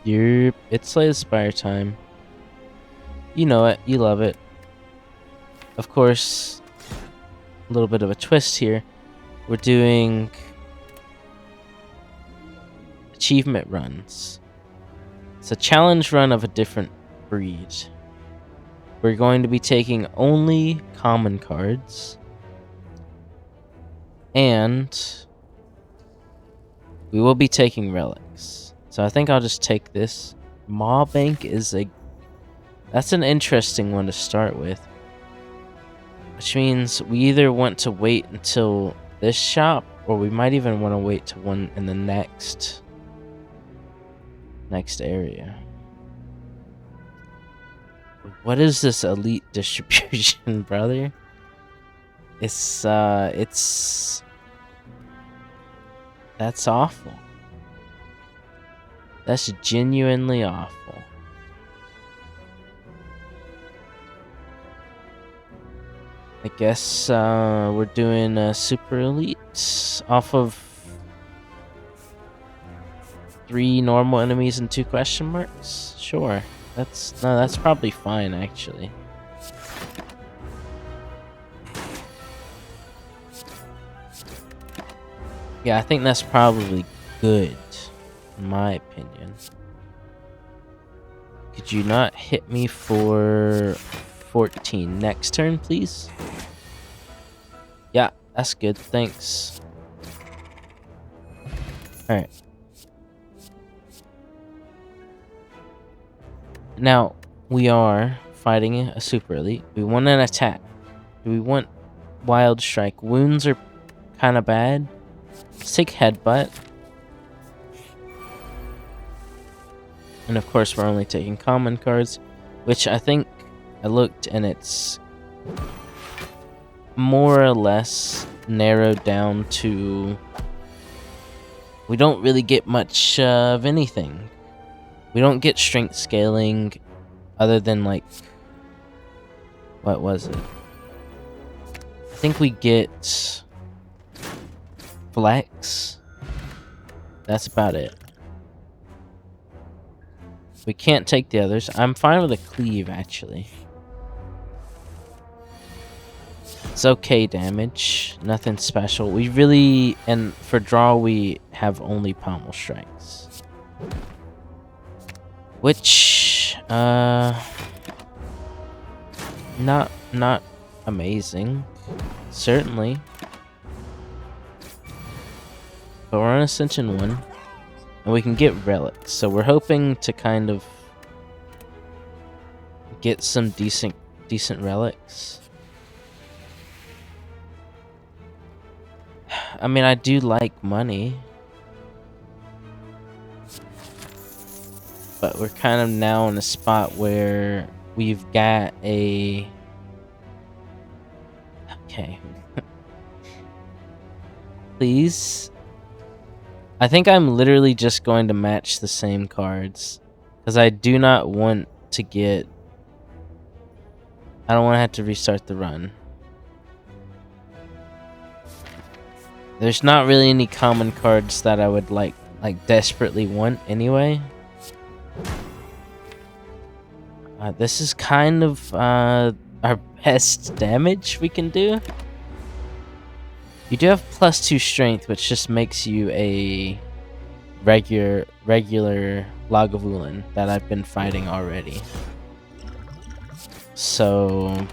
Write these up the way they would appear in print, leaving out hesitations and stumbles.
It's Slay the Spire time. You know it. You love it. Of course, a little bit of a twist here. We're doing achievement runs. It's a challenge run of a different breed. We're going to be taking only common cards. And we will be taking relics. So I think I'll just take this. Maw Bank is that's an interesting one to start with. Which means we either want to wait until this shop, or we might even want to wait to one in the next area. What is this elite distribution, brother? It's that's awful. That's genuinely awful. I guess we're doing a super elite off of 3 normal enemies and 2 question marks. Sure, that's probably fine actually. Yeah, I think that's probably good, in my opinion. Could you not hit me for 14 next turn, please? Yeah, that's good. Thanks. Alright. Now, we are fighting a super elite. We want an attack. Do we want wild strike? Wounds are kind of bad. Let's take headbutt. And of course, we're only taking common cards, which I think I looked and it's more or less narrowed down to we don't really get much of anything. We don't get strength scaling other than like, what was it? I think we get flex. That's about it. We can't take the others. I'm fine with a cleave, actually. It's okay damage. Nothing special. We really... And for draw, we have only pommel strikes. Which... Not amazing. Certainly. But we're on Ascension 1. And we can get relics, so we're hoping to kind of get some decent relics. I mean, I do like money, but we're kind of now in a spot where we've got a... Okay. Please. I think I'm literally just going to match the same cards, because I do not want to get... I don't want to have to restart the run. There's not really any common cards that I would like desperately want anyway. This is kind of our best damage we can do. You do have +2 strength, which just makes you a regular Lagavulin that I've been fighting already. So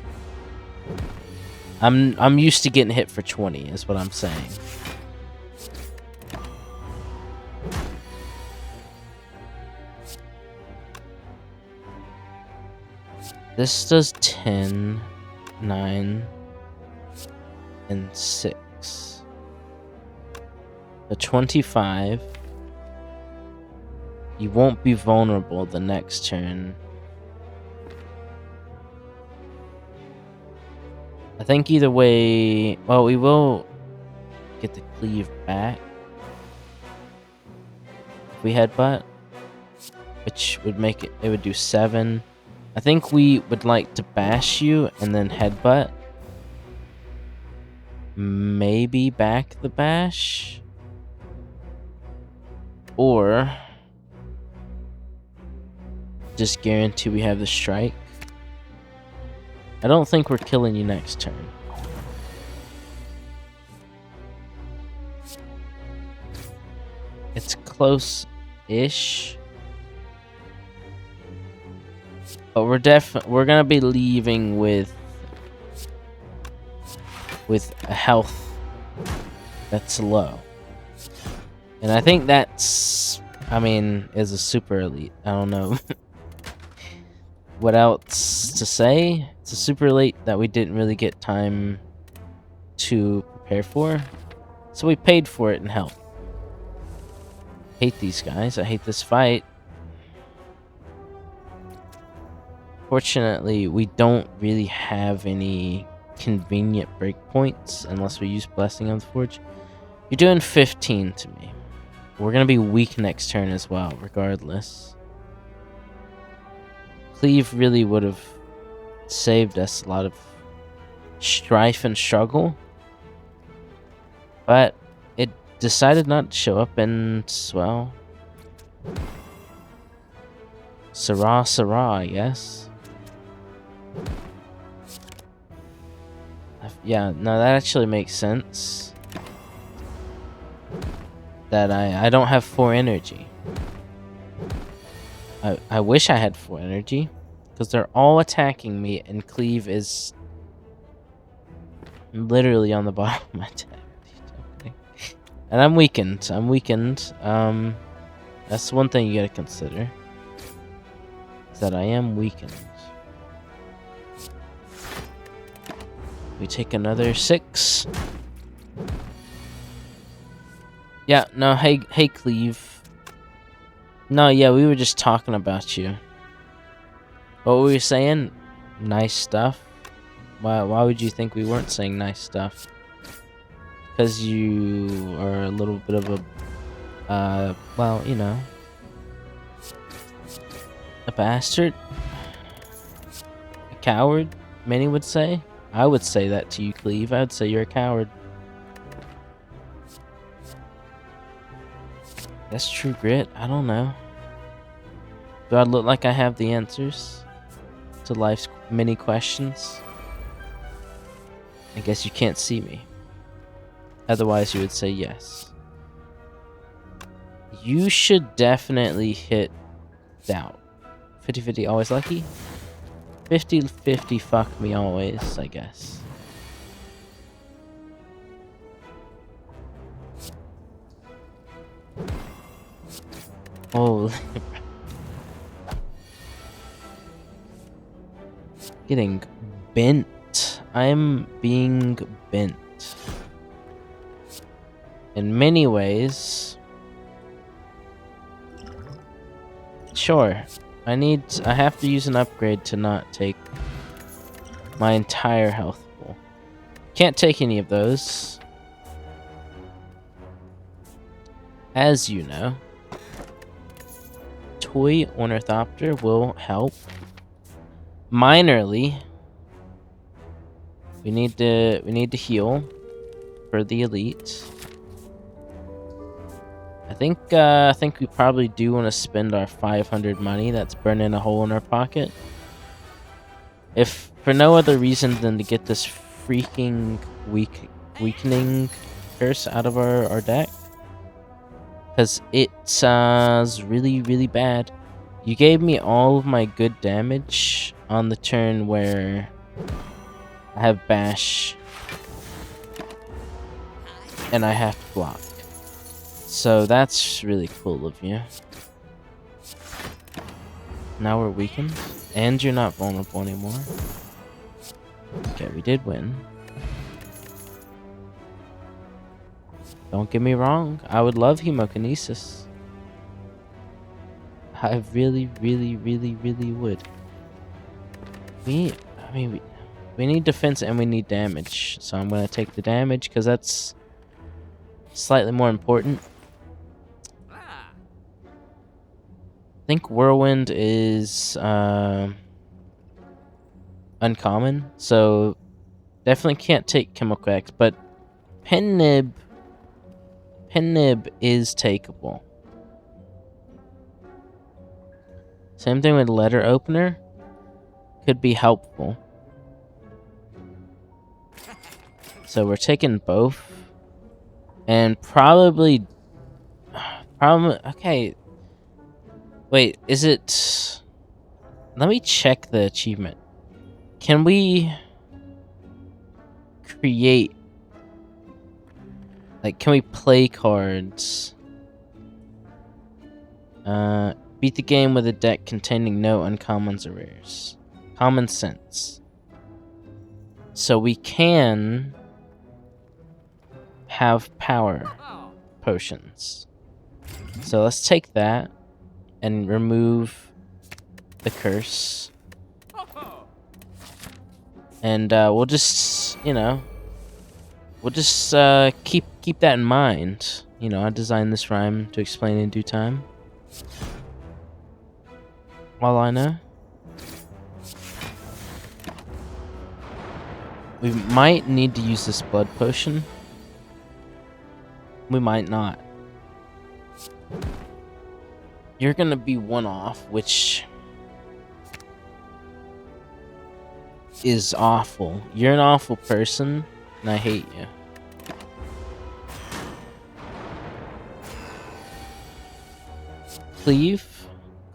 I'm used to getting hit for 20, is what I'm saying. This does 10, 9, and 6. The 25. You won't be vulnerable the next turn. I think either way... Well, we will get the cleave back if we headbutt, which would make it... It would do 7. I think we would like to bash you and then headbutt. Maybe back the bash. Or just guarantee we have the strike. I don't think we're killing you next turn. It's close-ish. But we're gonna be leaving with a health that's low. And I think that's, I mean, is a super elite. I don't know what else to say. It's a super elite that we didn't really get time to prepare for. So we paid for it in health. Hate these guys. I hate this fight. Fortunately, we don't really have any convenient breakpoints unless we use Blessing of the Forge. You're doing 15 to me. We're going to be weak next turn as well, regardless. Cleave really would have saved us a lot of strife and struggle. But it decided not to show up, and, well, Sarah, I guess. Yeah, no, that actually makes sense. That I don't have 4 energy. I wish I had 4 energy, because they're all attacking me, and Cleave is literally on the bottom of my deck. And I'm weakened. That's one thing you gotta consider. Is that I am weakened. We take another 6. Yeah, no, hey Cleave. No, yeah, we were just talking about you. What were we saying? Nice stuff? Why would you think we weren't saying nice stuff? Because you are a little bit of a, well, you know, a bastard? A coward, many would say? I would say that to you, Cleave. I would say you're a coward. That's true grit. I don't know. Do I look like I have the answers to life's many questions? I guess you can't see me. Otherwise, you would say yes. You should definitely hit doubt. 50-50 always lucky? 50-50 fuck me always, I guess. Oh, getting bent. I'm being bent. In many ways. Sure. I have to use an upgrade to not take my entire health pool. Can't take any of those. As you know. Toy Ornithopter will help minorly. We need to heal for the elite. I think we probably do want to spend our 500 money that's burning a hole in our pocket. If for no other reason than to get this freaking weakening curse out of our deck. Because it's really, really bad. You gave me all of my good damage on the turn where I have bash and I have to block. So that's really cool of you. Now we're weakened, and you're not vulnerable anymore. Okay, we did win. Don't get me wrong, I would love hemokinesis. I really, really, really, really would. We need defense and we need damage. So I'm gonna take the damage because that's slightly more important. I think Whirlwind is uncommon, so definitely can't take Chemical X, but Pen Nib is takeable. Same thing with letter opener. Could be helpful. So we're taking both. And probably... Okay. Wait, is it... Let me check the achievement. Can we... create... Like, can we play cards? Beat the game with a deck containing no uncommons or rares. Common sense. So we can have power potions. So let's take that and remove the curse. And we'll just, you know, we'll just keep that in mind. You know, I designed this rhyme to explain in due time. All I know. We might need to use this blood potion. We might not. You're gonna be one off, which is awful. You're an awful person, and I hate you. Cleave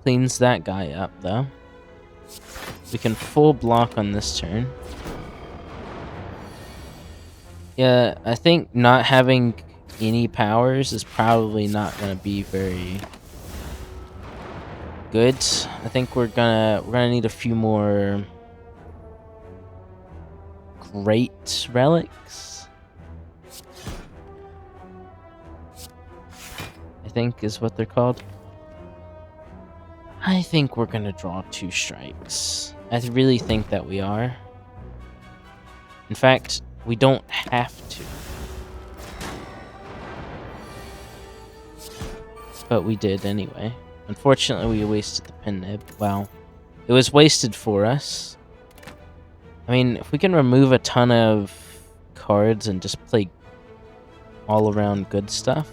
cleans that guy up, though. We can full block on this turn. Yeah, I think not having any powers is probably not gonna be very good. I think we're gonna need a few more great relics. I think is what they're called. I think we're gonna draw 2 strikes. I really think that we are. In fact, we don't have to. But we did anyway. Unfortunately, we wasted the pin nib. Well, it was wasted for us. I mean, if we can remove a ton of cards and just play all around good stuff.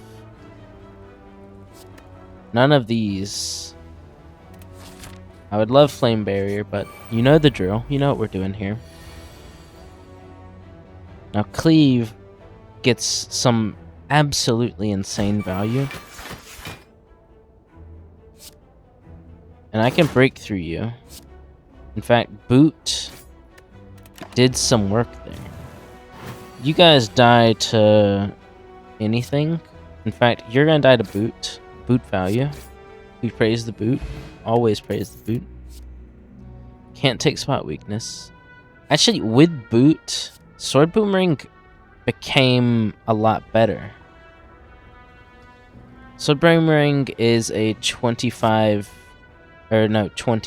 None of these. I would love Flame Barrier, but you know the drill. You know what we're doing here. Now, Cleave gets some absolutely insane value. And I can break through you. In fact, Boot did some work there. You guys die to anything. In fact, you're gonna die to Boot. Boot value. We praise the Boot. Always praise the Boot. Can't take spot weakness. Actually, with Boot, Sword Boomerang became a lot better. Sword Boomerang is a 20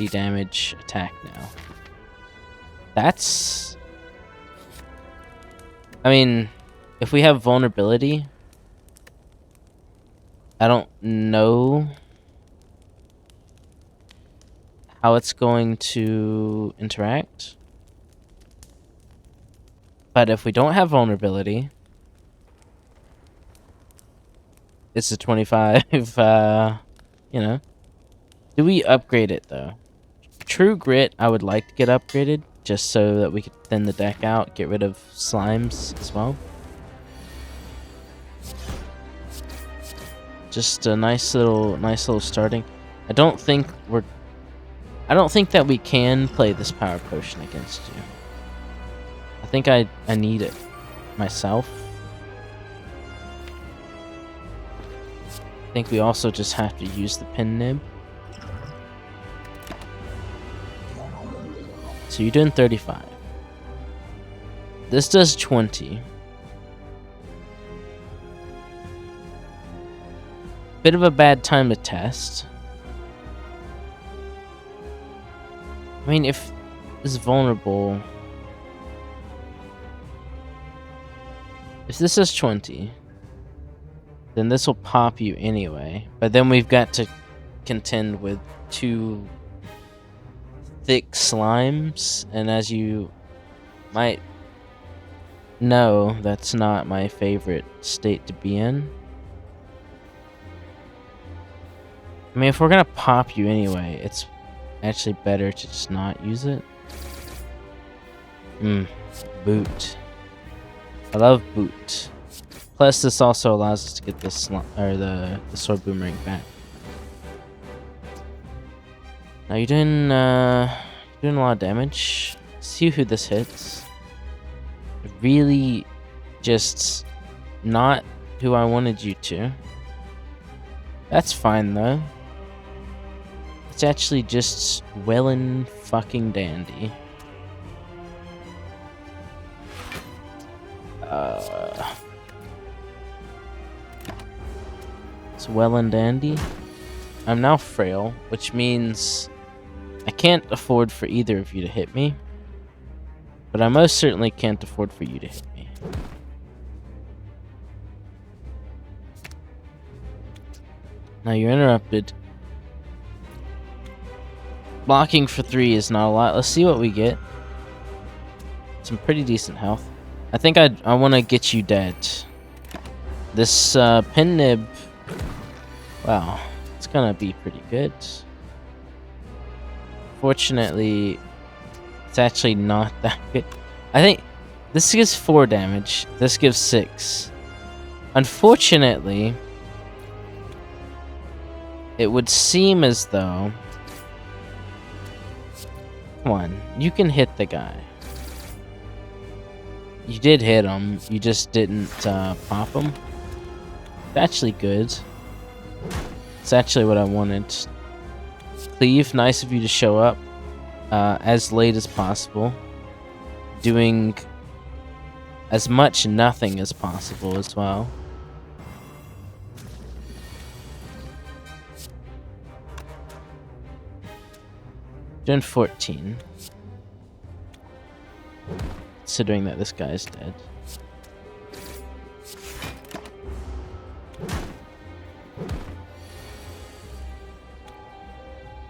damage attack now. That's... I mean, if we have vulnerability, I don't know how it's going to interact. But if we don't have vulnerability, it's a 25, you know. Do we upgrade it, though? True Grit, I would like to get upgraded, just so that we could thin the deck out, get rid of slimes as well. Just a nice little starting. I don't think that we can play this power potion against you. I think I need it myself. I think we also just have to use the pin nib. So you're doing 35. This does 20. Bit of a bad time to test. I mean, if this is vulnerable... If this is 20, then this will pop you anyway. But then we've got to contend with 2 thick slimes, and as you might know, that's not my favorite state to be in. I mean, if we're gonna pop you anyway, it's actually better to just not use it. Boot. I love boot. Plus, this also allows us to get the sword boomerang back. Now you're doing a lot of damage. See who this hits. Really, just not who I wanted you to. That's fine though. It's actually just well and fucking dandy. It's well and dandy. I'm now frail, which means I can't afford for either of you to hit me. But I most certainly can't afford for you to hit me. Now you're interrupted. Blocking for 3 is not a lot. Let's see what we get. Some pretty decent health. I think I want to get you dead. This pin nib, wow, it's gonna be pretty good. Fortunately, it's actually not that good. I think this gives 4 damage. This gives 6. Unfortunately, it would seem as though... Come on, you can hit the guy. You did hit him, you just didn't pop him. It's actually good. It's actually what I wanted. Cleve, nice of you to show up as late as possible. Doing as much nothing as possible as well. Doing 14. Considering that this guy's dead.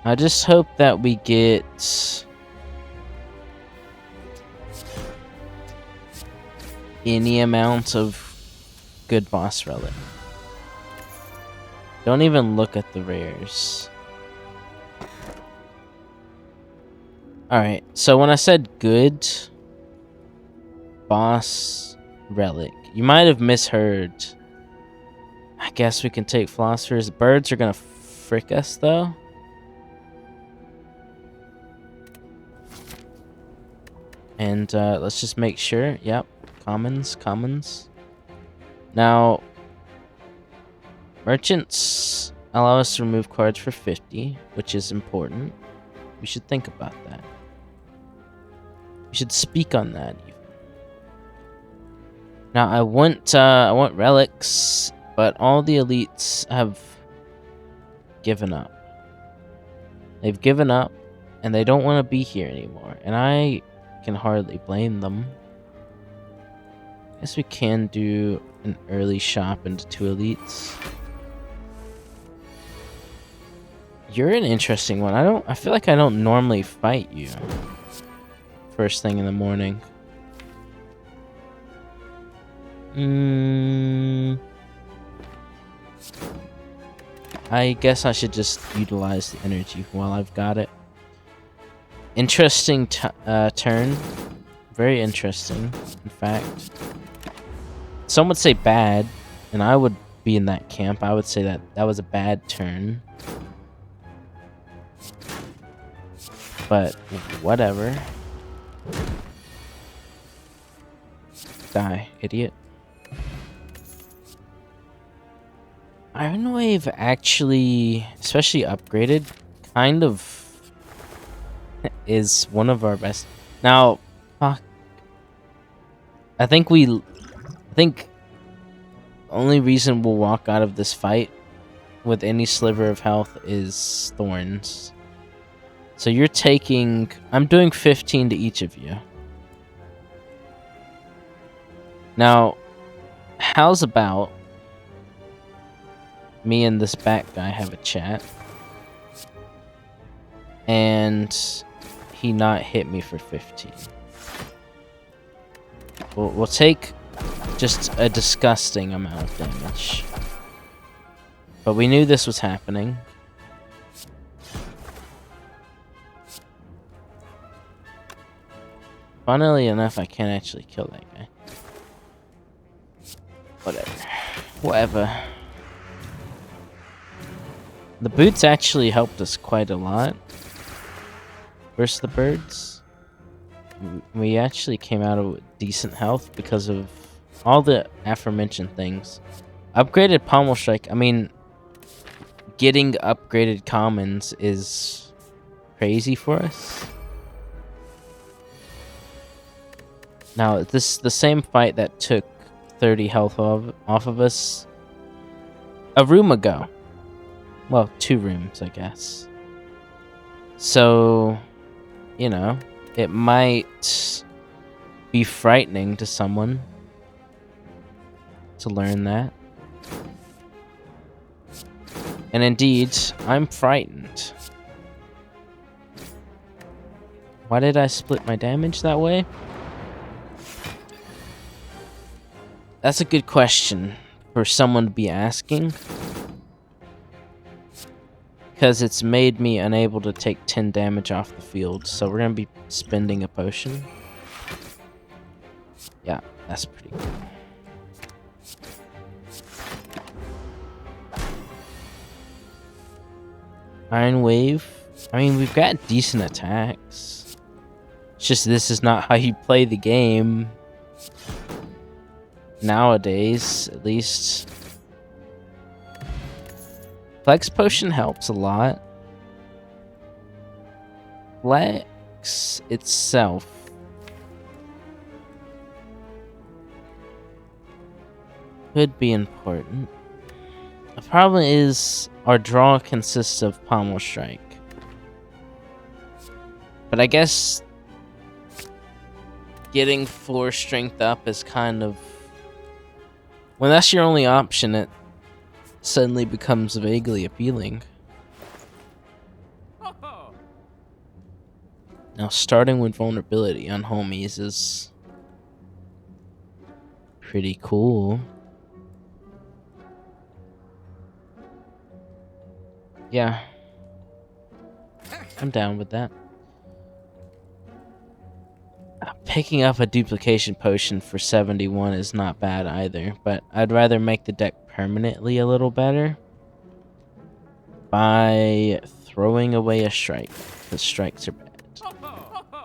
I just hope that we get any amount of good boss relic. Don't even look at the rares. Alright, so when I said good boss relic, you might have misheard. I guess we can take philosophers. Birds are gonna frick us though. And let's just make sure. Yep, commons. Now, merchants allow us to remove cards for 50, which is important. We should think about that. We should speak on that even. Now I want relics, but all the elites have given up. They've given up, and they don't want to be here anymore. And I can hardly blame them. I guess we can do an early shop into 2 elites. You're an interesting one. I feel like I don't normally fight you first thing in the morning. I guess I should just utilize the energy while I've got it. Interesting turn. Very interesting, in fact. Some would say bad, and I would be in that camp. I would say that was a bad turn. But whatever. Die, idiot. Iron Wave actually, especially upgraded, kind of is one of our best. Now, fuck. I think the only reason we'll walk out of this fight with any sliver of health is thorns. So you're taking... I'm doing 15 to each of you. Now, how's about me and this back guy have a chat, and he not hit me for 15? We'll take just a disgusting amount of damage. But we knew this was happening. Funnily enough, I can't actually kill that guy. Whatever. The boots actually helped us quite a lot versus the birds. We actually came out of decent health because of all the aforementioned things. Upgraded Pommel Strike, I mean, getting upgraded commons is crazy for us. Now, this is the same fight that took 30 health off of us a room ago. Well, 2 rooms, I guess. So, you know, it might be frightening to someone to learn that. And indeed, I'm frightened. Why did I split my damage that way? That's a good question for someone to be asking. Because it's made me unable to take 10 damage off the field. So we're going to be spending a potion. Yeah, that's pretty cool. Iron Wave. I mean, we've got decent attacks. It's just this is not how you play the game. Nowadays, at least. Flex Potion helps a lot. Flex itself. Could be important. The problem is our draw consists of Pommel Strike. But I guess getting 4 strength up is kind of... when that's your only option, it suddenly becomes vaguely appealing. Now, starting with vulnerability on homies is pretty cool. Yeah. I'm down with that. Picking up a duplication potion for 71 is not bad either, but I'd rather make the deck permanently a little better by throwing away a strike, because strikes are bad.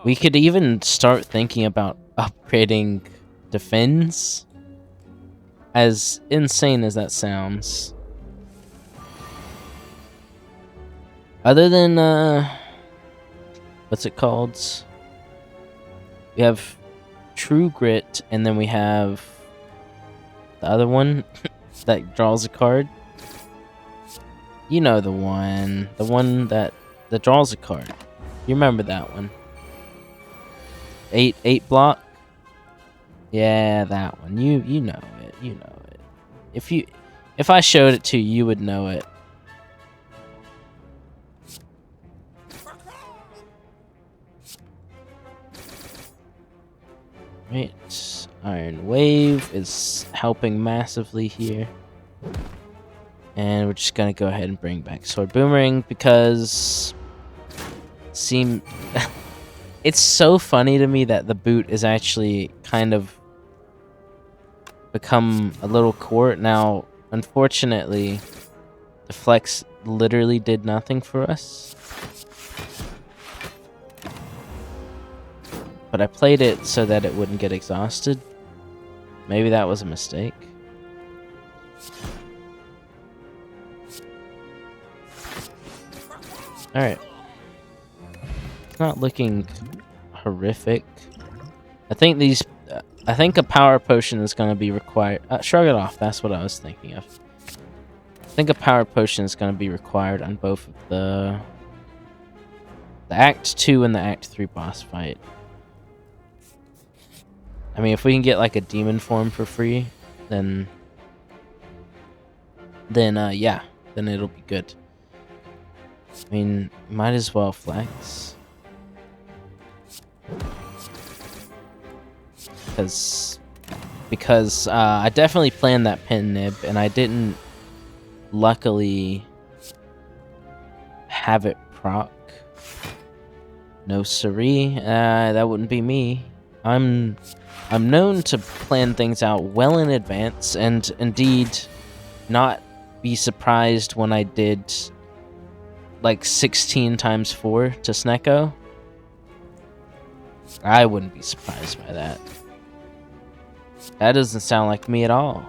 We could even start thinking about upgrading defense, as insane as that sounds. Other than, what's it called? We have True Grit, and then we have the other one that draws a card. You know the one that draws a card. You remember that one? 8 block. Yeah, that one. You know it. You know it. If I showed it to you, you would know it. Right, Iron Wave is helping massively here. And we're just gonna go ahead and bring back Sword Boomerang because it's so funny to me that the boot is actually kind of become a little core. Now, unfortunately, the flex literally did nothing for us. But I played it so that it wouldn't get exhausted. Maybe that was a mistake. Alright. It's not looking horrific. I think a power potion is going to be required. Shrug it off, that's what I was thinking of. I think a power potion is going to be required on both of the Act 2 and the Act 3 boss fight. I mean, if we can get like a demon form for free, then yeah, then it'll be good. I mean, might as well flex. Because I definitely planned that pin nib, and I didn't luckily have it proc. No siree, that wouldn't be me. I'm known to plan things out well in advance, and indeed not be surprised when I did like 16 times 4 to Snecko. I wouldn't be surprised by that. That doesn't sound like me at all.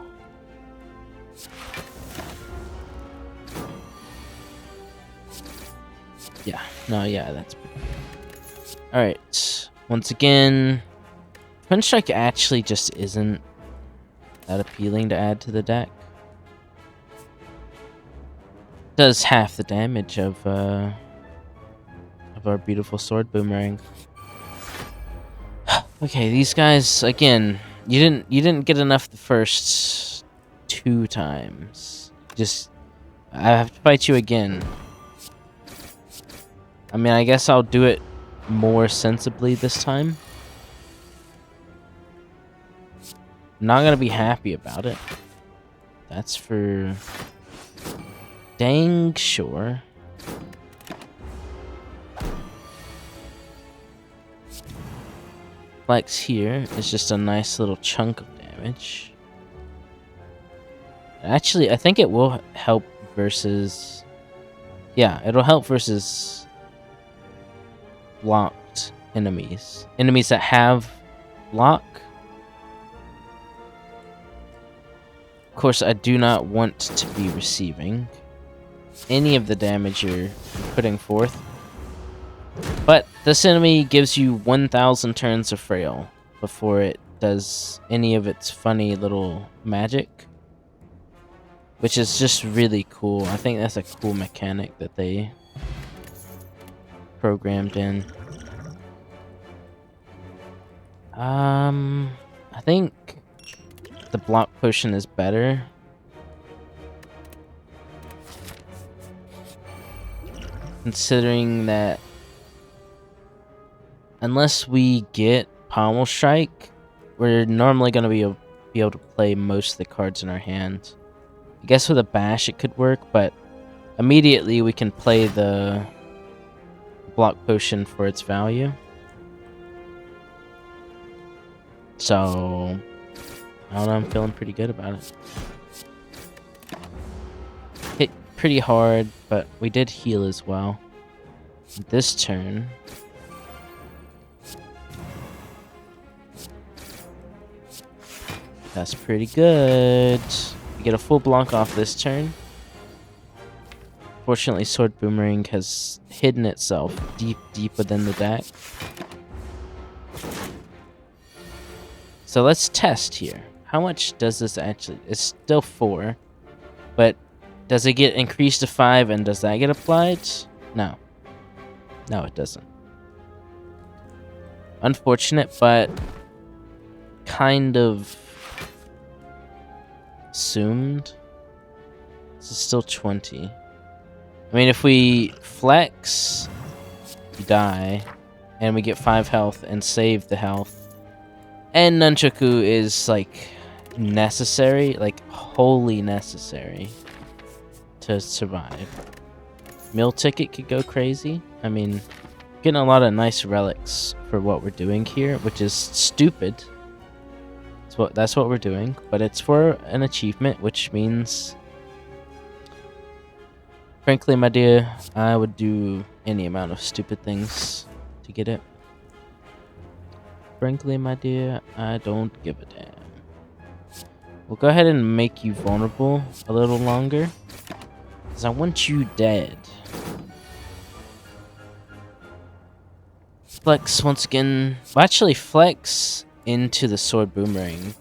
Yeah, no, yeah, that's pretty good. Alright, once again, Twin Strike actually just isn't that appealing to add to the deck. Does half the damage of our beautiful sword boomerang. Okay, these guys again. You didn't get enough the first 2 times. Just I have to fight you again. I mean, I guess I'll do it more sensibly this time. I'm not gonna be happy about it. That's for dang sure. Flex here is just a nice little chunk of damage. Actually, I think it will help versus... Yeah, it'll help versus blocked enemies. Enemies that have block. Of course, I do not want to be receiving any of the damage you're putting forth. But this enemy gives you 1,000 turns of frail before it does any of its funny little magic. Which is just really cool. I think that's a cool mechanic that they programmed in. I think the block potion is better. Considering that unless we get Pommel Strike, we're normally going to be able to play most of the cards in our hand. I guess with a bash it could work, but immediately we can play the block potion for its value. So, I don't know, I'm feeling pretty good about it. Hit pretty hard, but we did heal as well. This turn... That's pretty good. We get a full block off this turn. Fortunately, Sword Boomerang has hidden itself deep within the deck. So let's test here. How much does this actually... It's still 4. But does it get increased to 5 and does that get applied? No. No, it doesn't. Unfortunate, but kind of assumed. This is still 20. I mean, if we flex, we die, and we get 5 health and save the health. And Nunchaku is, like, necessary, like, wholly necessary to survive. Meal Ticket could go crazy. I mean, getting a lot of nice relics for what we're doing here, which is stupid. That's what we're doing, but it's for an achievement, which means... Frankly, my dear, I would do any amount of stupid things to get it. Frankly, my dear, I don't give a damn. We'll go ahead and make you vulnerable a little longer, because I want you dead. Flex once again. Well, actually, flex into the Sword Boomerang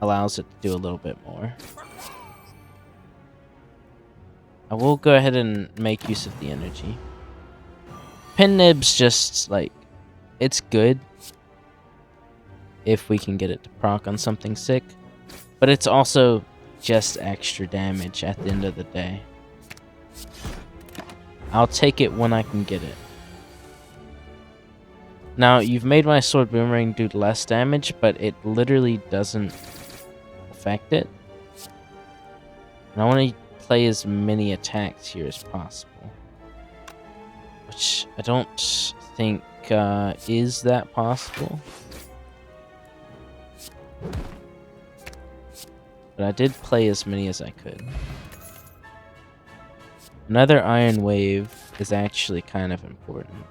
allows it to do a little bit more. I will go ahead and make use of the energy. Pin Nib's just, like, it's good if we can get it to proc on something sick, but it's also just extra damage at the end of the day. I'll take it when I can get it. Now, you've made my Sword Boomerang do less damage, but it literally doesn't affect it. And I want to play as many attacks here as possible, which I don't think is that possible. But I did play as many as I could. Another Iron Wave is actually kind of important.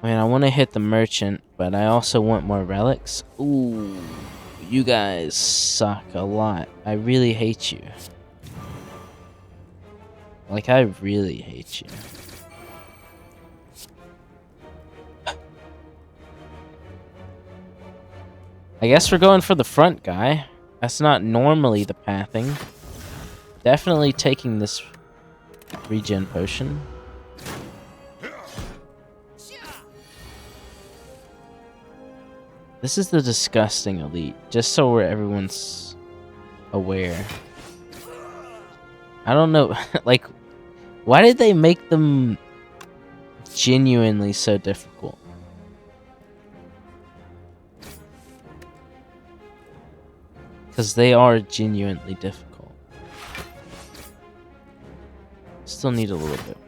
I mean, I want to hit the Merchant, but I also want more relics. Ooh, you guys suck a lot. I really hate you. Like, I really hate you. I guess we're going for the front guy. That's not normally the pathing. Definitely taking this regen potion. This is the disgusting elite, just so everyone's aware. I don't know, like, why did they make them genuinely so difficult? Because they are genuinely difficult. Still need a little bit more.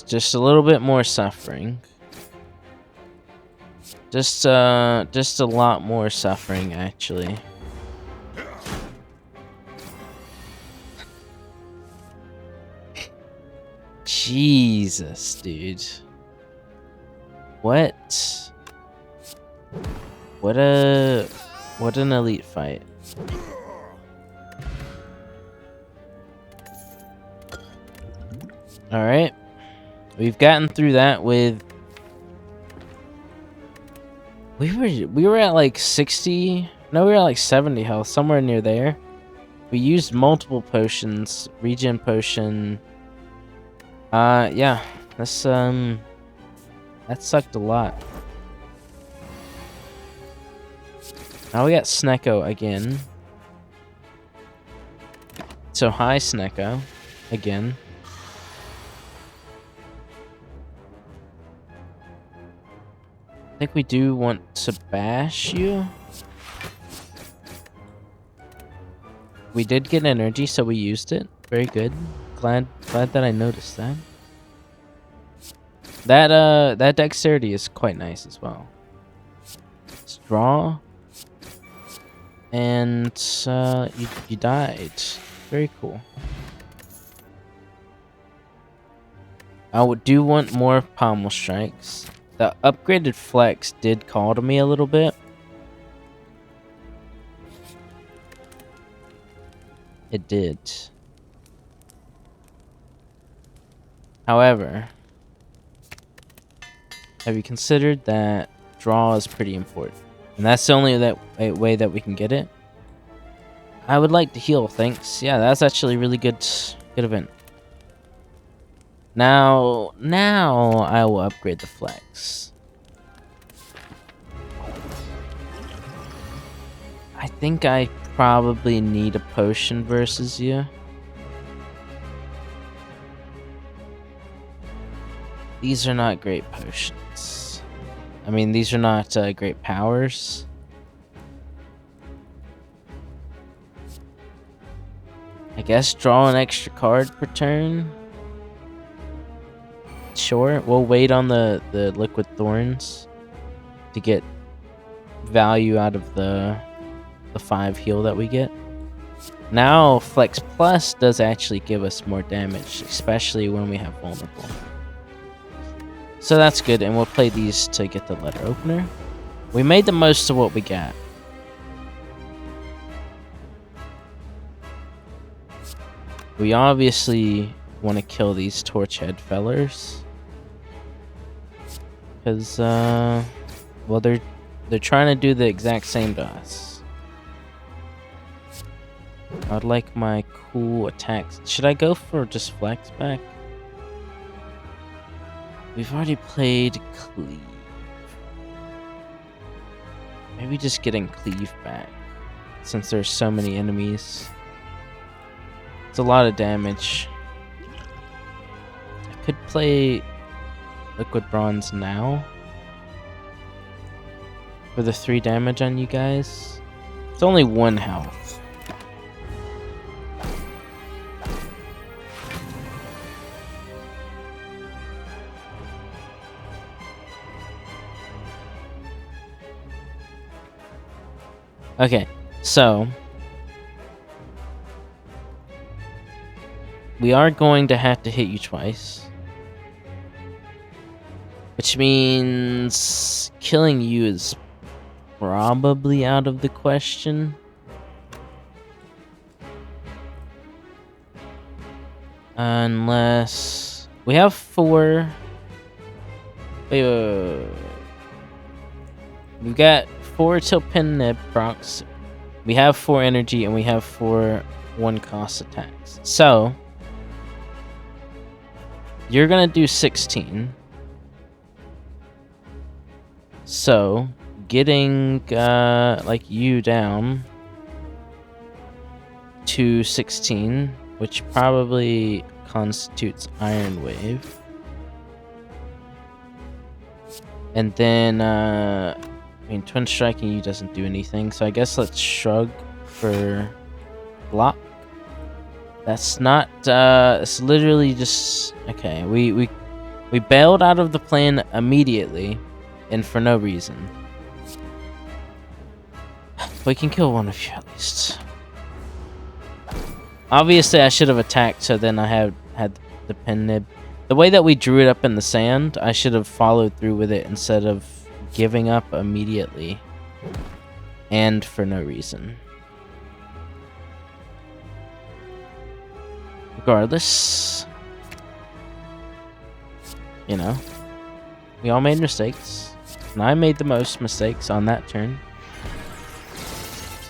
Just a little bit more suffering. Just a lot more suffering, actually. Jesus, dude. What an elite fight. All right. We've gotten through that with we were at like 60. No, we were at like 70 health, somewhere near there. We used multiple potions, regen potion. Yeah, that's that sucked a lot. Now we got Snecko again. So hi Snecko again. I think we do want to bash you. We did get energy, so we used it. Very good. Glad that I noticed that. That dexterity is quite nice as well. Let's draw. And you died. Very cool. I do want more pommel strikes. The upgraded flex did call to me a little bit. It did. However, have you considered that draw is pretty important? And that's the only way that we can get it. I would like to heal, thanks. Yeah, that's actually really good event. Now I will upgrade the flex. I think I probably need a potion versus you. These are not great potions. I mean, these are not great powers. I guess draw an extra card per turn. Sure, we'll wait on the liquid thorns to get value out of the 5 heal that we get. Now Flex Plus does actually give us more damage, especially when we have vulnerable. So that's good, and we'll play these to get the letter opener. We made the most of what we got. We obviously want to kill these torch head fellers. Because, well, they're trying to do the exact same to us. I'd like my cool attacks. Should I go for just flex back? We've already played cleave. Maybe just getting cleave back, since there's so many enemies. It's a lot of damage. I could play liquid bronze now. for the 3 damage on you guys. It's only 1 health. Okay, so we are going to have to hit you twice, which means killing you is probably out of the question. Unless we have 4. Wait. We've got 4 till pin nib procs. We have 4 energy and we have 4 1 cost attacks. So you're gonna do 16. So getting like you down to 16, which probably constitutes Iron Wave. And then I mean, Twin Striking you doesn't do anything, so I guess let's Shrug for block. That's not, it's literally just, okay, we bailed out of the plan immediately, and for no reason. We can kill one of you at least. Obviously, I should have attacked, so then I had the pin nib. The way that we drew it up in the sand, I should have followed through with it instead of giving up immediately. And for no reason. Regardless, you know, we all made mistakes. And I made the most mistakes on that turn.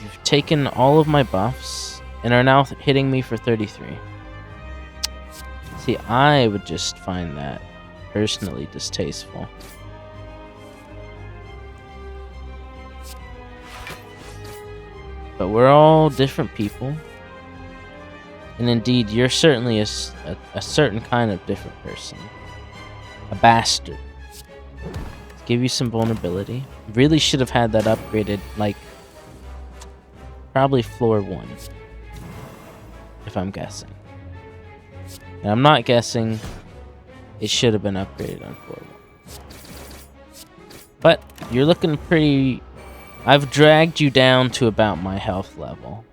You've taken all of my buffs and are now hitting me for 33. See, I would just find that personally distasteful. But we're all different people. And indeed, you're certainly a certain kind of different person. A bastard. Let's give you some vulnerability. Really should have had that upgraded, like, probably floor 1. If I'm guessing. And I'm not guessing. It should have been upgraded on floor 1. But you're looking pretty... I've dragged you down to about my health level.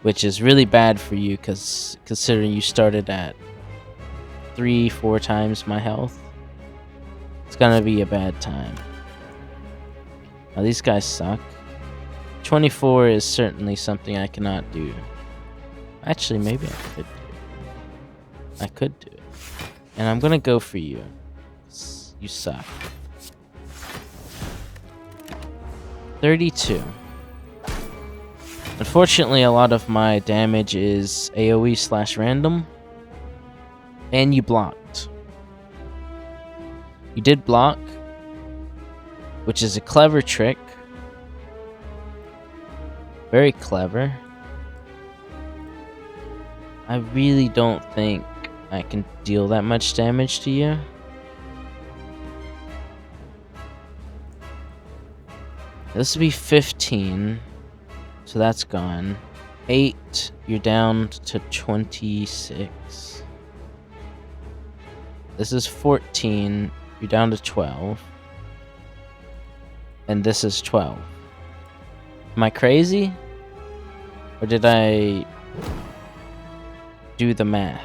Which is really bad for you, because considering you started at 3-4 times my health. It's gonna be a bad time. Now these guys suck. 24 is certainly something I cannot do. Actually, maybe I could do it. I could do it. And I'm gonna go for you. You suck. 32. Unfortunately, a lot of my damage is AoE/random. And you blocked. You did block, which is a clever trick. Very clever. I really don't think I can deal that much damage to you. This would be 15. So that's gone. 8, you're down to 26. This is 14, you're down to 12. And this is 12. Am I crazy? Or did I do the math?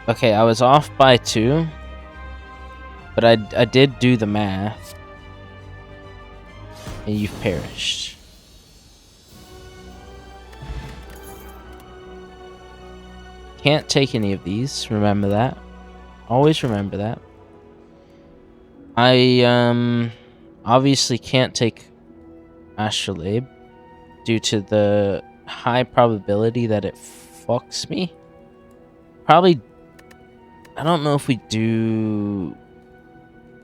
Okay, I was off by 2. But I did do the math. And you've perished. Can't take any of these, remember that. Always remember that. I obviously can't take Astrolabe due to the high probability that it fucks me. Probably, I don't know if we do...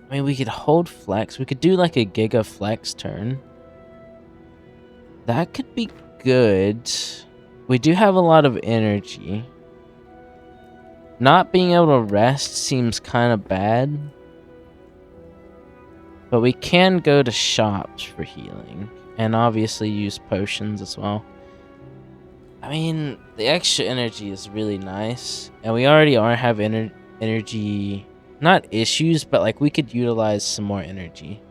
I mean, we could hold flex. We could do like a Giga Flex turn. That could be good. We do have a lot of energy. Not being able to rest seems kind of bad. But we can go to shops for healing. And obviously use potions as well. I mean, the extra energy is really nice. And we already have energy... Not issues, but like we could utilize some more energy.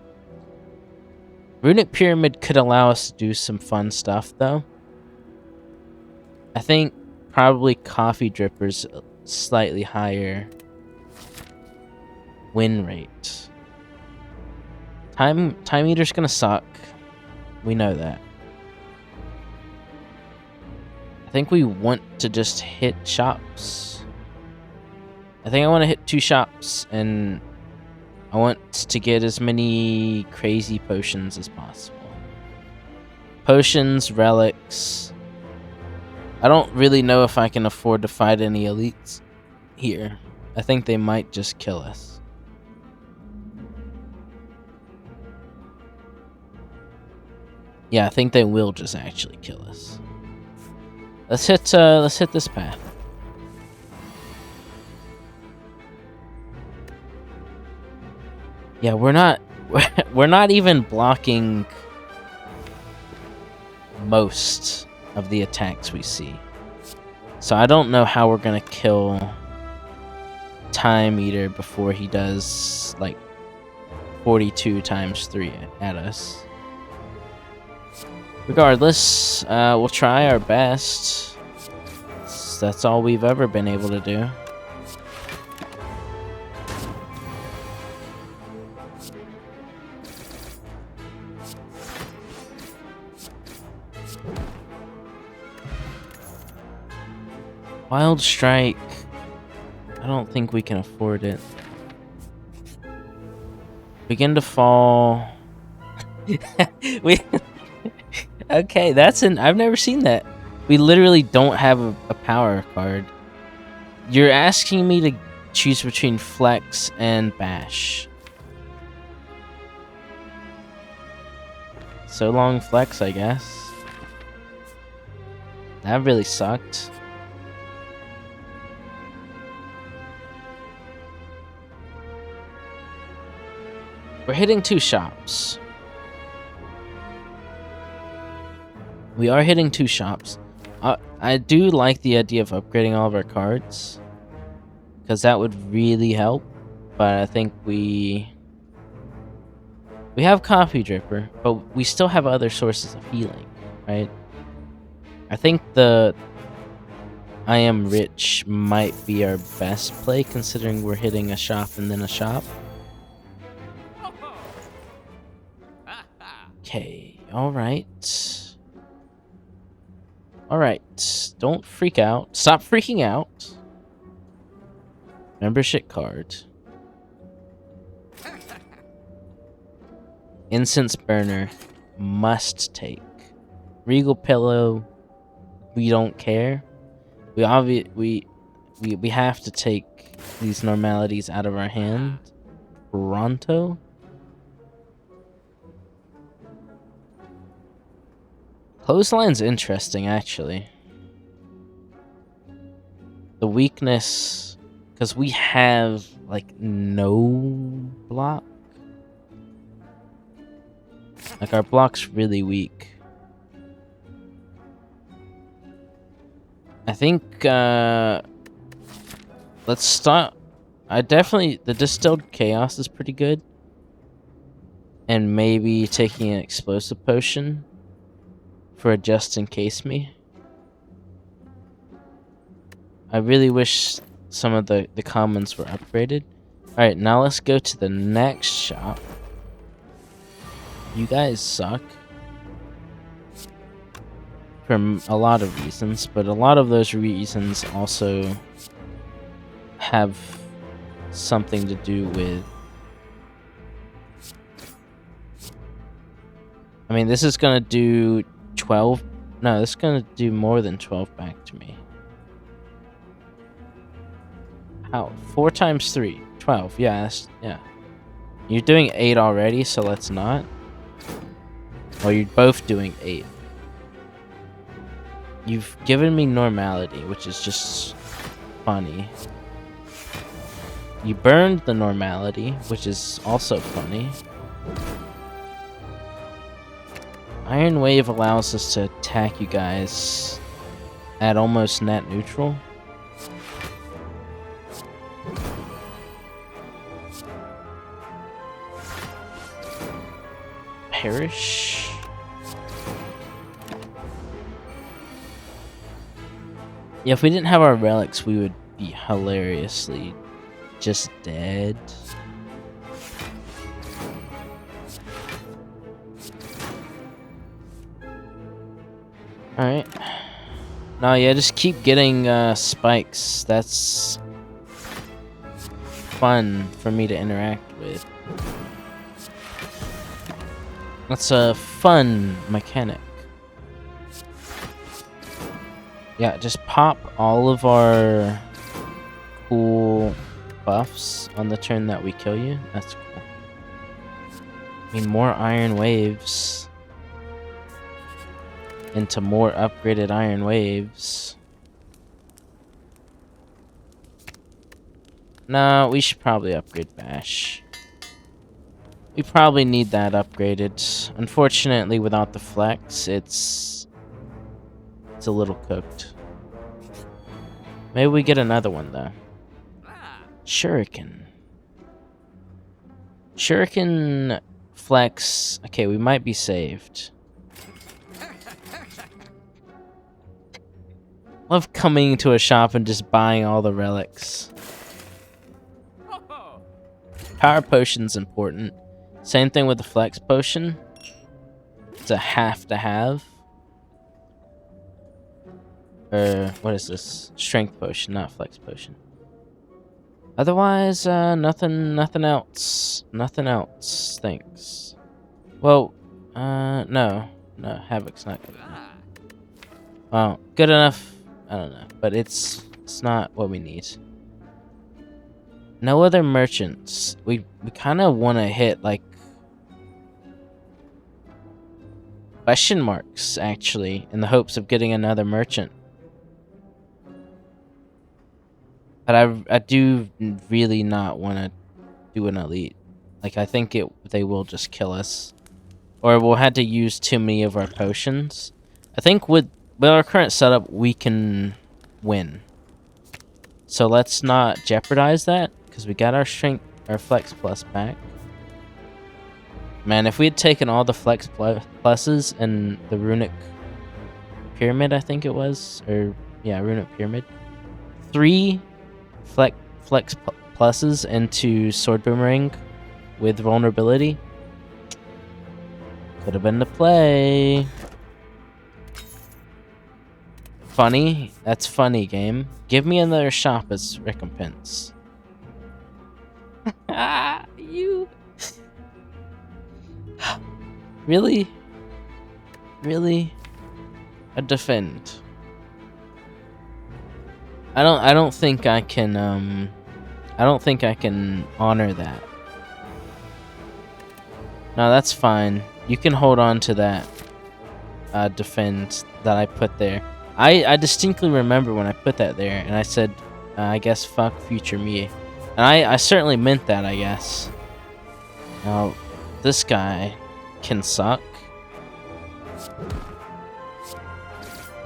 Runic Pyramid could allow us to do some fun stuff, though. I think probably Coffee Dripper's slightly higher win rate. Time Eater's gonna suck. We know that. I think we want to just hit shops. I think I want to hit 2 shops, and I want to get as many crazy potions as possible. Potions, relics. I don't really know if I can afford to fight any elites here. I think they might just kill us. Yeah, I think they will just actually kill us. Let's hit this path. Yeah, we're not even blocking most of the attacks we see. So I don't know how we're gonna kill Time Eater before he does like 42 times 3 at us. Regardless, we'll try our best. That's all we've ever been able to do. Wild Strike. I don't think we can afford it. Begin to fall. Okay, I've never seen that. We literally don't have a power card. You're asking me to choose between Flex and Bash. So long Flex, I guess. That really sucked. We're hitting 2 shops. We are hitting 2 shops. I do like the idea of upgrading all of our cards, because that would really help. But I think we have Coffee Dripper, but we still have other sources of healing, right? I think the I Am Rich might be our best play, considering we're hitting a shop and then a shop. Okay, alright. Alright, don't freak out. Stop freaking out. Membership card. Incense Burner. Must take. Regal Pillow. We don't care. We have to take these normalities out of our hand. Pronto. Clothesline's interesting, actually. The weakness, because we have like no block. Like our block's really weak. I think let's start. The Distilled Chaos is pretty good. And maybe taking an Explosive Potion for a just in case me. I really wish some of the commons were upgraded. Alright, now let's go to the next shop. You guys suck. For a lot of reasons, but a lot of those reasons also have something to do with... I mean, this is gonna do 12... No, this is gonna do more than 12 back to me. How? 4 times 3. 12. Yeah, yeah. You're doing 8 already, so let's not. Or you're both doing 8. you've given me normality, which is just funny. You burned the normality, which is also funny. Iron Wave allows us to attack you guys at almost net neutral. Perish. Yeah, if we didn't have our relics, we would be hilariously just dead. Alright. No, yeah, just keep getting spikes. That's fun for me to interact with. That's a fun mechanic. Yeah, just pop all of our cool buffs on the turn that we kill you. That's cool. I mean, more iron waves into more upgraded iron waves. No, we should probably upgrade Bash. We probably need that upgraded. Unfortunately, without the flex, it's a little cooked. Maybe we get another one, though. Shuriken. Shuriken flex. Okay, we might be saved. Love coming to a shop and just buying all the relics. Power potion's important. Same thing with the flex potion. It's a have to have. What is this? Strength potion, not flex potion. Otherwise, nothing else. Nothing else, thanks. Well, no, Havoc's not good enough. Well, good enough, I don't know, but it's not what we need. No other merchants. We kind of want to hit, like, question marks, actually, in the hopes of getting another merchant. But I do really not want to do an elite. Like, I think they will just kill us. Or we'll have to use too many of our potions. I think with our current setup, we can win. So let's not jeopardize that, because we got our strength, our flex plus back. Man, if we had taken all the flex pluses and the runic pyramid, I think it was, or yeah, runic pyramid, 3 flex pluses into sword boomerang with vulnerability, could have been the play. Funny, that's funny, game. Give me another shop as recompense. You. Really? Really? A defend. I don't think I can honor that. No, that's fine. You can hold on to that defend that I put there. I distinctly remember when I put that there and I said I guess fuck future me. And I certainly meant that, I guess. Now this guy can suck.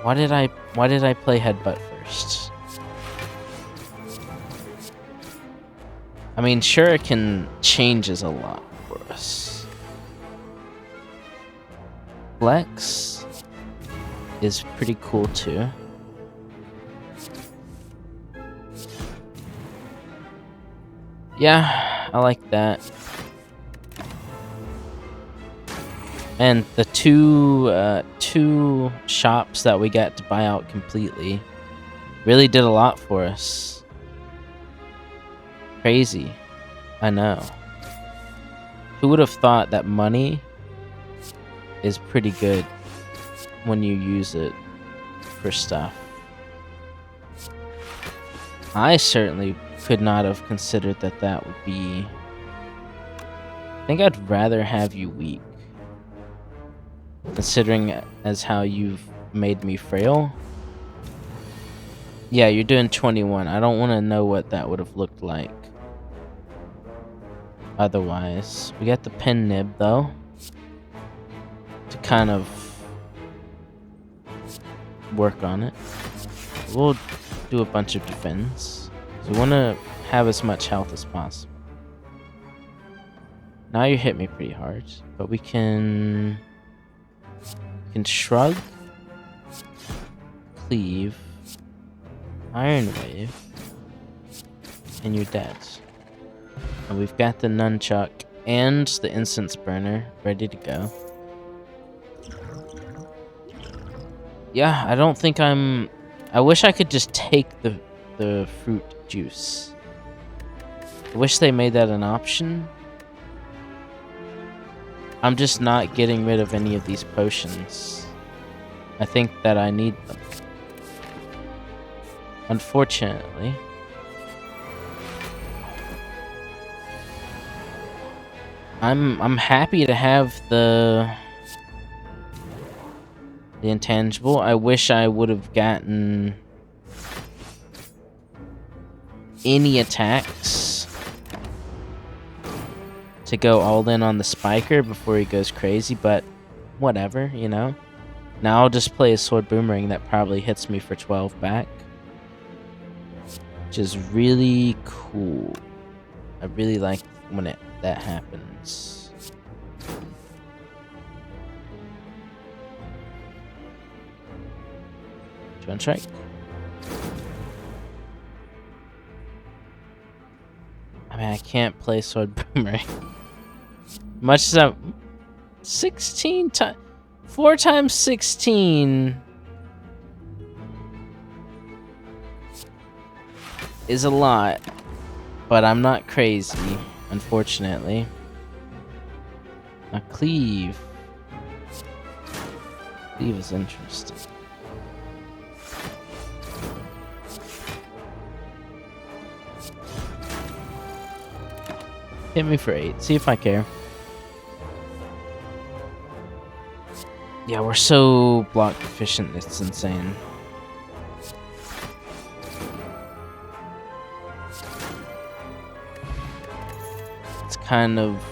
Why did I play headbutt first? I mean, Shuriken changes a lot for us. Flex is pretty cool too. Yeah, I like that. And the two shops that we got to buy out completely really did a lot for us. Crazy. I know. Who would have thought that money is pretty good when you use it for stuff? I certainly could not have considered that would be... I think I'd rather have you weak. Considering as how you've made me frail. Yeah, you're doing 21. I don't want to know what that would have looked like otherwise. We got the pen nib, though, to kind of work on it. We'll do a bunch of defense. So we want to have as much health as possible. Now you hit me pretty hard, but we can shrug, cleave, iron wave, and you're dead. And we've got the nunchuck and the incense burner ready to go. Yeah, I don't think I wish I could just take the fruit juice. I wish they made that an option. I'm just not getting rid of any of these potions. I think that I need them. Unfortunately. I'm happy to have the intangible. I wish I would have gotten any attacks to go all in on the spiker before he goes crazy, but whatever, you know. Now I'll just play a sword boomerang that probably hits me for 12 back, which is really cool. I really like when that happens. One strike. I mean, I can't play sword boomerang. Much as I'm 16 times, 4 times 16 is a lot, but I'm not crazy, unfortunately. Now cleave. Cleave is interesting. Hit me for 8. See if I care. Yeah, we're so block deficient, it's insane. It's kind of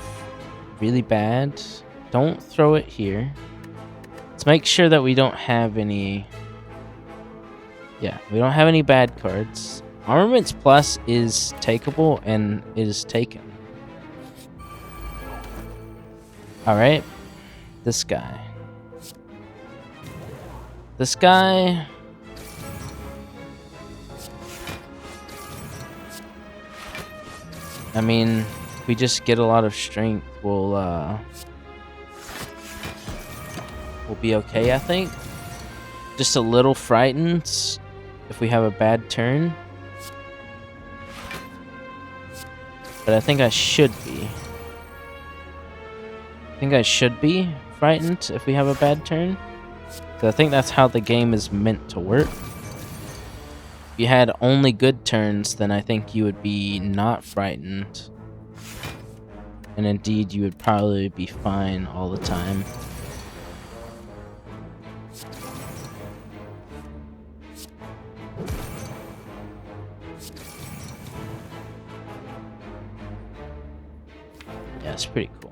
really bad. Don't throw it here. Let's make sure that we don't have any... Yeah, we don't have any bad cards. Armaments Plus is takeable, and it is taken. Alright. This guy. This guy... I mean, if we just get a lot of strength, we'll be okay, I think. Just a little frightened if we have a bad turn. But I think I should be. I think I should be frightened if we have a bad turn. I think that's how the game is meant to work. If you had only good turns, then I think you would be not frightened. And indeed, you would probably be fine all the time. Yeah, it's pretty cool.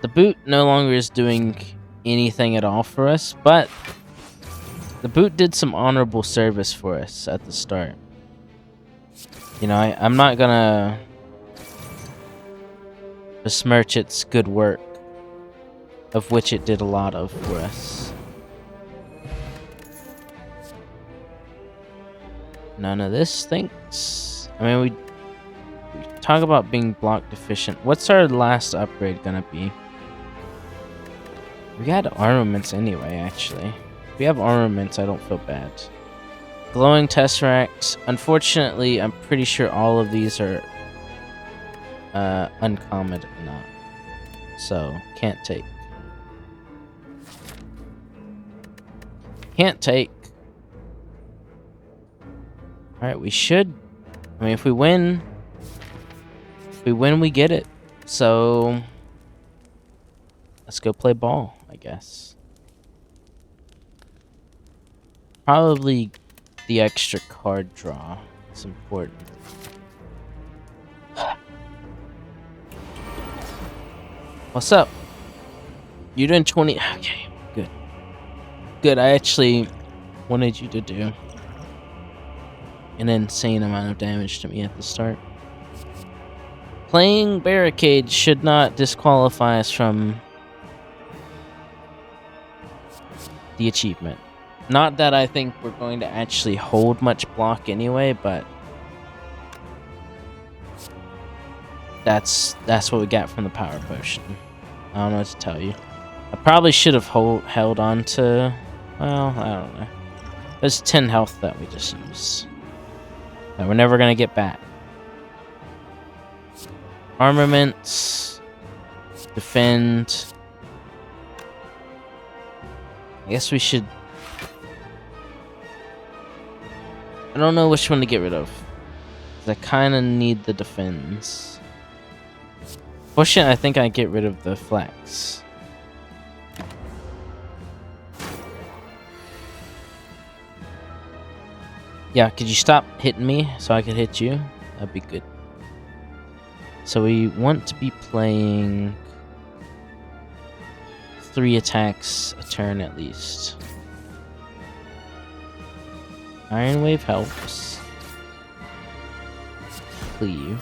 The boot no longer is doing anything at all for us, but the boot did some honorable service for us at the start. You know, I'm not gonna besmirch its good work, of which it did a lot of for us. None of this thinks. I mean, we talk about being block deficient. What's our last upgrade gonna be? We got armaments anyway, actually. If we have armaments, I don't feel bad. Glowing Tesseract. Unfortunately, I'm pretty sure all of these are uncommon not. So, can't take. Can't take. Alright, we should. I mean, if we win, we get it. So, let's go play ball, I guess. Probably the extra card draw is important. What's up? You're doing 20. Okay, good. Good, I actually wanted you to do an insane amount of damage to me at the start. Playing Barricade should not disqualify us from the achievement. Not that I think we're going to actually hold much block anyway, but that's what we got from the power potion. I don't know what to tell you. I probably should have held on to, well, I don't know. There's 10 health that we just used that we're never gonna get back. Armaments, defend. I guess we should. I don't know which one to get rid of. I kind of need the defense. Fortunately, I think I get rid of the flex. Yeah, could you stop hitting me so I could hit you? That'd be good. So we want to be playing 3 attacks a turn at least. Iron Wave helps. Cleave.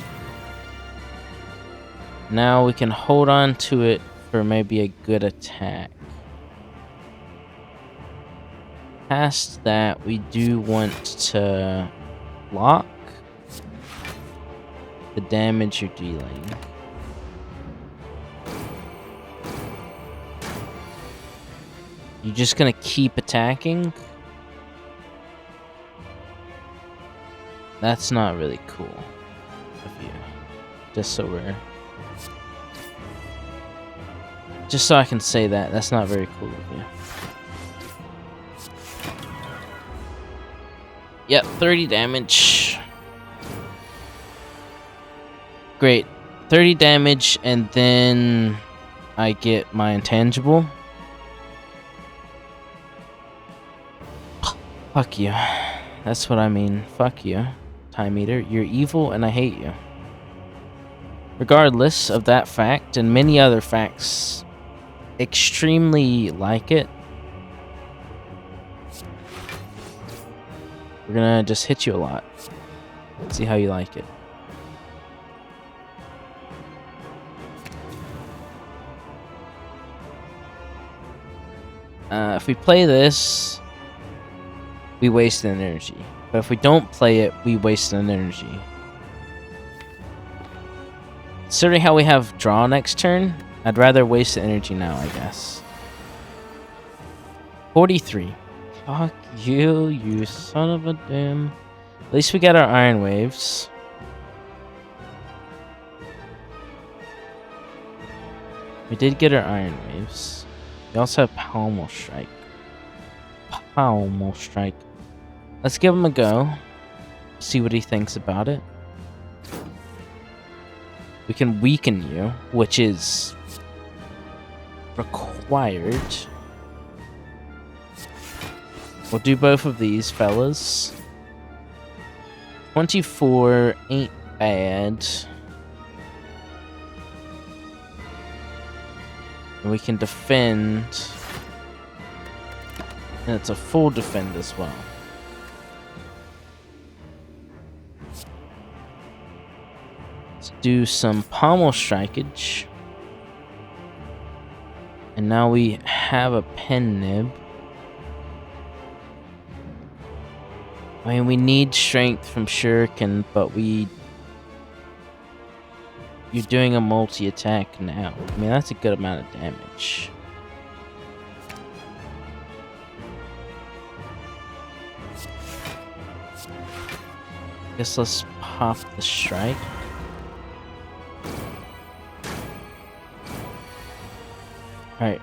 Now we can hold on to it for maybe a good attack. Past that, we do want to block the damage you're dealing. You're just gonna keep attacking? That's not really cool of you. Just so I can say that, that's not very cool of you. Yep, 30 damage. Great. 30 damage, and then I get my intangible. Fuck you. That's what I mean. Fuck you, Time Eater. You're evil, and I hate you. Regardless of that fact, and many other facts extremely like it, we're gonna just hit you a lot. See how you like it. If we play this, we waste an energy. But if we don't play it, we waste an energy. Considering how we have draw next turn, I'd rather waste the energy now, I guess. 43. Fuck you, you son of a damn. At least we got our Iron Waves. We did get our Iron Waves. We also have Pommel Strike. Pommel Strike. Let's give him a go. See what he thinks about it. We can weaken you, which is required. We'll do both of these, fellas. 24 ain't bad. And we can defend. And it's a full defend as well. Let's do some pommel strikeage. And now we have a pen nib. I mean, we need strength from Shuriken, but you're doing a multi-attack now. I mean, that's a good amount of damage. Guess let's pop the strike. Alright.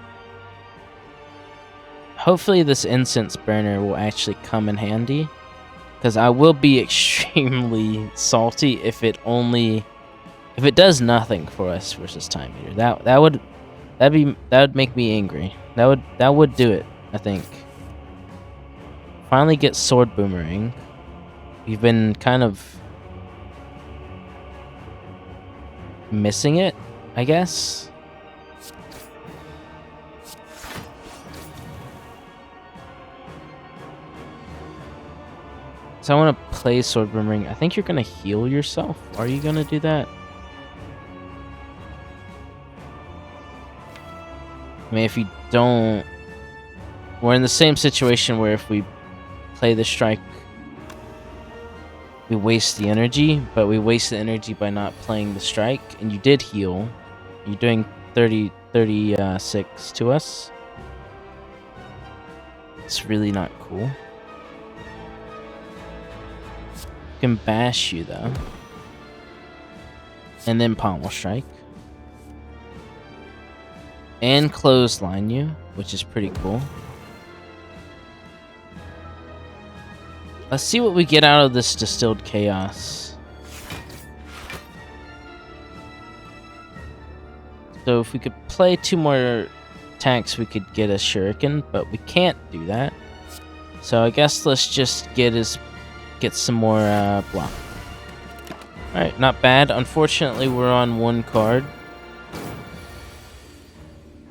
Hopefully this incense burner will actually come in handy. Because I will be extremely salty if it does nothing for us versus Time Eater. That would That would make me angry. That would do it, I think. Finally get sword boomerang. We've been kind of missing it, I guess. So I want to play sword boomerang. I think you're gonna heal yourself. Are you gonna do that? I mean, if you don't, we're in the same situation where if we play the strike, we waste the energy, but we waste the energy by not playing the strike. And you did heal. You're doing 36 to us. It's really not cool. Can bash you though, and then pommel strike. And clothesline you, which is pretty cool. Let's see what we get out of this distilled chaos. So if we could play 2 more attacks, we could get a shuriken, but we can't do that. So I guess let's just get some more block. Alright, not bad. Unfortunately, we're on 1 card.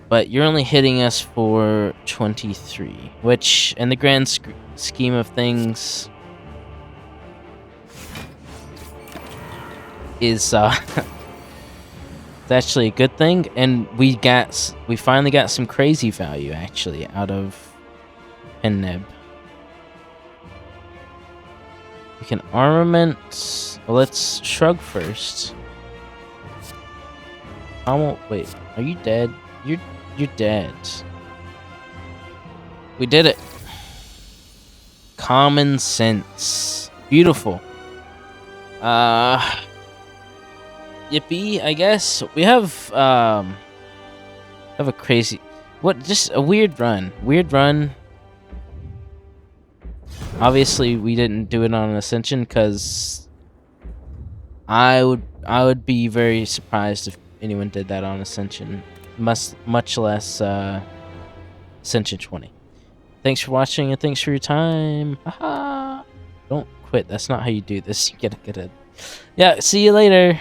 But you're only hitting us for 23, which, in the grand scheme of things, is it's actually a good thing. And we finally got some crazy value actually out of Penneb. We can armament. Well, let's shrug first. Wait, are you dead? You're dead. We did it. Common sense. Beautiful. Yippee, I guess. We have a crazy, just a weird run. Obviously, we didn't do it on an Ascension because I would be very surprised if anyone did that on Ascension. Much less Ascension 20. Thanks for watching and thanks for your time. Haha. Don't quit. That's not how you do this. You gotta get it. Yeah, see you later.